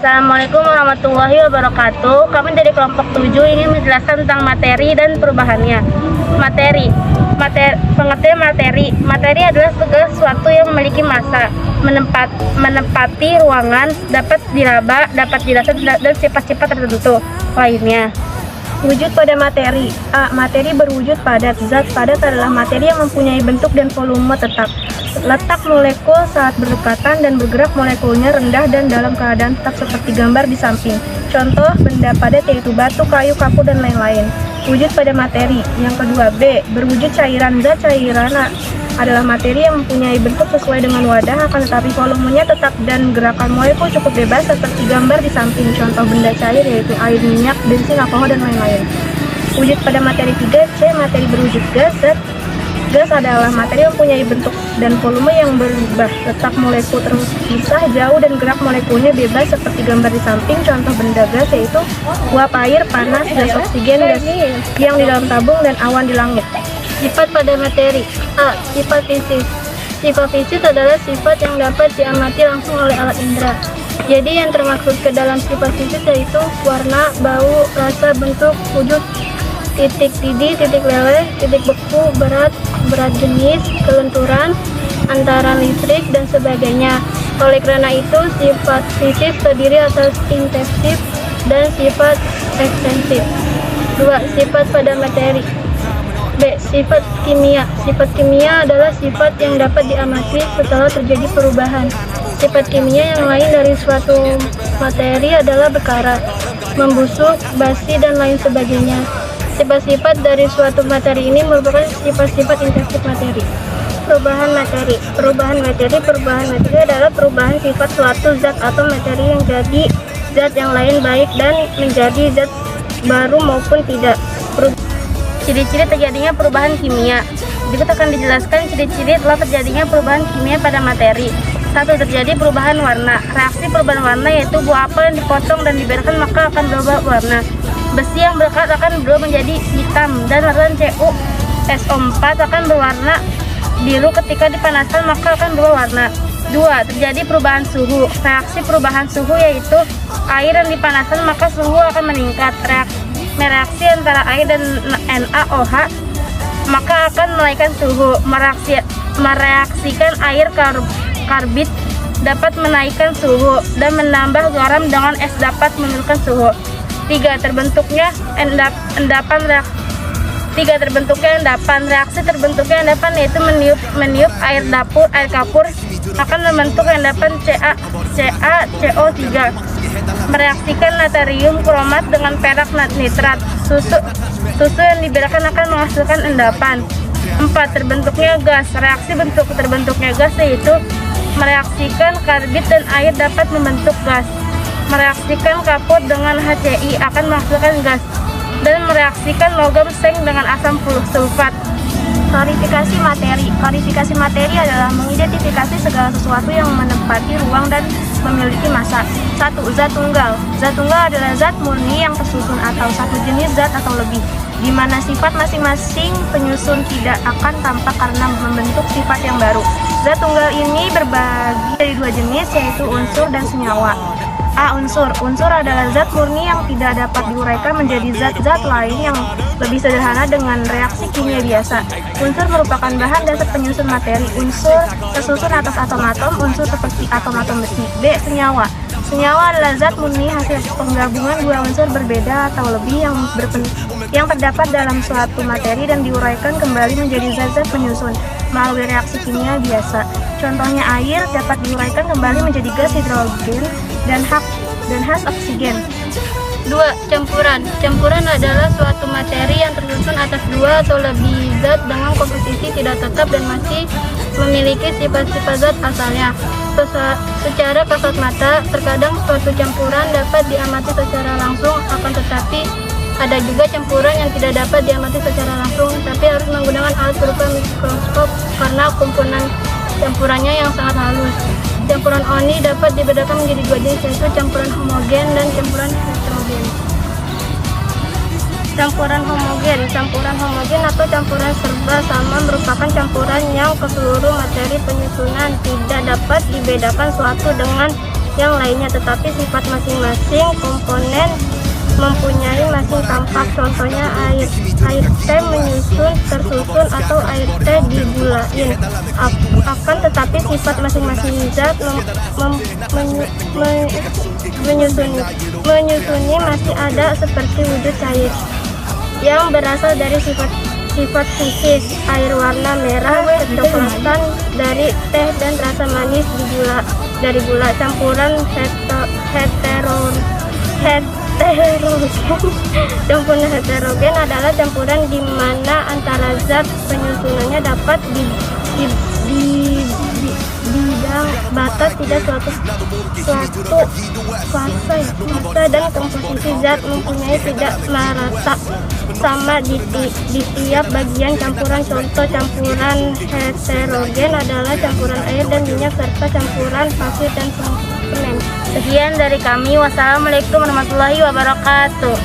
Assalamualaikum warahmatullahi wabarakatuh. Kami dari kelompok 7 ingin menjelaskan tentang materi dan perubahannya. Pengertian materi adalah segala sesuatu yang memiliki massa, menempati ruangan, dapat diraba, dapat dirasakan, dan sifat-sifat tertentu lainnya. Wujud pada materi. A. Materi berwujud padat. Zat padat adalah materi yang mempunyai bentuk dan volume tetap. Letak molekul saat berdekatan dan bergerak molekulnya rendah dan dalam keadaan tetap seperti gambar di samping. Contoh benda padat yaitu batu, kayu, kapur, dan lain-lain. Wujud pada materi. Yang kedua, B. Berwujud cairan. Zat cairan adalah materi yang mempunyai bentuk sesuai dengan wadah, akan tetapi volumenya tetap dan gerakan molekul cukup bebas seperti gambar di samping. Contoh benda cair yaitu air, minyak, bensin, alkohol, dan lain-lain. Wujud pada materi 3. C. Materi berwujud gas. Gas adalah materi yang mempunyai bentuk dan volume yang berubah. Letak molekul terpisah jauh dan gerak molekulnya bebas seperti gambar di samping. Contoh benda gas yaitu uap air, panas, gas oksigen, gas yang di dalam tabung, dan awan di langit. Sifat pada materi. A. Sifat fisik. Sifat fisik adalah sifat yang dapat diamati langsung oleh alat indera. Jadi yang termaksud ke dalam sifat fisik yaitu warna, bau, rasa, bentuk, wujud, titik didih, titik leleh, titik beku, berat jenis, kelenturan, antaran listrik, dan sebagainya. Oleh karena itu, sifat fisik terdiri atas intensif dan sifat ekstensif. 2. Sifat pada materi. B. Sifat kimia. Sifat kimia adalah sifat yang dapat diamati setelah terjadi perubahan. Sifat kimia yang lain dari suatu materi adalah berkarat, membusuk, basi, dan lain sebagainya. Sifat-sifat dari suatu materi ini merupakan sifat-sifat intensif materi. Perubahan materi. Perubahan materi adalah perubahan sifat suatu zat atau materi yang jadi zat yang lain baik dan menjadi zat baru maupun tidak. Ciri-ciri terjadinya perubahan kimia. Berikut akan dijelaskan ciri-ciri telah terjadinya perubahan kimia pada materi. 1. Terjadi perubahan warna. Reaksi perubahan warna yaitu buah apel yang dipotong dan dibiarkan maka akan berubah warna. Besi yang berkarat akan berubah menjadi hitam dan larutan CuSO4 akan berwarna biru ketika dipanaskan maka akan berubah warna. 2. Terjadi perubahan suhu. Reaksi perubahan suhu yaitu air yang dipanaskan maka suhu akan meningkat. Mereaksi antara air dan NaOH maka akan menaikkan suhu. Mereaksikan air karbit dapat menaikkan suhu dan menambah garam dengan es dapat menurunkan suhu. 3. Terbentuknya endapan. Reaksi terbentuknya endapan yaitu meniup air kapur akan membentuk endapan CaCO3. Mereaksikan natrium kromat dengan perak nitrat. Susu yang dibiarkan akan menghasilkan endapan. 4. Terbentuknya gas. Reaksi terbentuknya gas yaitu mereaksikan karbit dan air dapat membentuk gas. Mereaksikan kapur dengan HCl akan menghasilkan gas, dan mereaksikan logam seng dengan asam sulfat. Klarifikasi materi. Klarifikasi materi adalah mengidentifikasi segala sesuatu yang menempati ruang dan memiliki massa. 1. Zat tunggal. Zat tunggal adalah zat murni yang tersusun atau satu jenis zat atau lebih, di mana sifat masing-masing penyusun tidak akan tampak karena membentuk sifat yang baru. Zat tunggal ini berbagi dari dua jenis yaitu unsur dan senyawa. A. Unsur. Unsur adalah zat murni yang tidak dapat diuraikan menjadi zat-zat lain yang lebih sederhana dengan reaksi kimia biasa. Unsur merupakan bahan dasar penyusun materi. Unsur tersusun atas atom-atom unsur seperti atom-atom besi. B. Senyawa. Senyawa adalah zat murni hasil penggabungan dua unsur berbeda atau lebih yang terdapat dalam suatu materi dan diuraikan kembali menjadi zat-zat penyusun melalui reaksi kimia biasa. Contohnya air dapat diuraikan kembali menjadi gas hidrogen dan khas oksigen. 2. Campuran. Campuran adalah suatu materi yang tersusun atas dua atau lebih zat dengan komposisi tidak tetap dan masih memiliki sifat-sifat zat asalnya. Secara kasat mata, terkadang suatu campuran dapat diamati secara langsung, akan tetapi ada juga campuran yang tidak dapat diamati secara langsung, tapi harus menggunakan alat berupa mikroskop karena kumpulan campurannya yang sangat halus. Campuran oni dapat dibedakan menjadi dua jenis yaitu campuran homogen dan campuran heterogen. Campuran homogen atau campuran serba sama merupakan campuran yang keseluruh materi penyusunan tidak dapat dibedakan suatu dengan yang lainnya, tetapi sifat masing-masing komponen mempunyai masing tampak. Contohnya air teh menyusun, tersusun, atau air teh digulain. Akan tetapi sifat masing-masing zat menyusuni masih ada, seperti wujud cair yang berasal dari sifat fisis, air warna merah kecoklatan dari teh, dan rasa manis dari gula. Campuran campuran heterogen adalah campuran di mana antara zat penyusunannya dapat bidang batas tidak suatu massa dan komposisi zat mempunyai tidak merata sama di tiap bagian campuran. Contoh campuran heterogen adalah campuran air dan minyak serta campuran pasir dan semen. Sekian dari kami. Wassalamualaikum warahmatullahi wabarakatuh.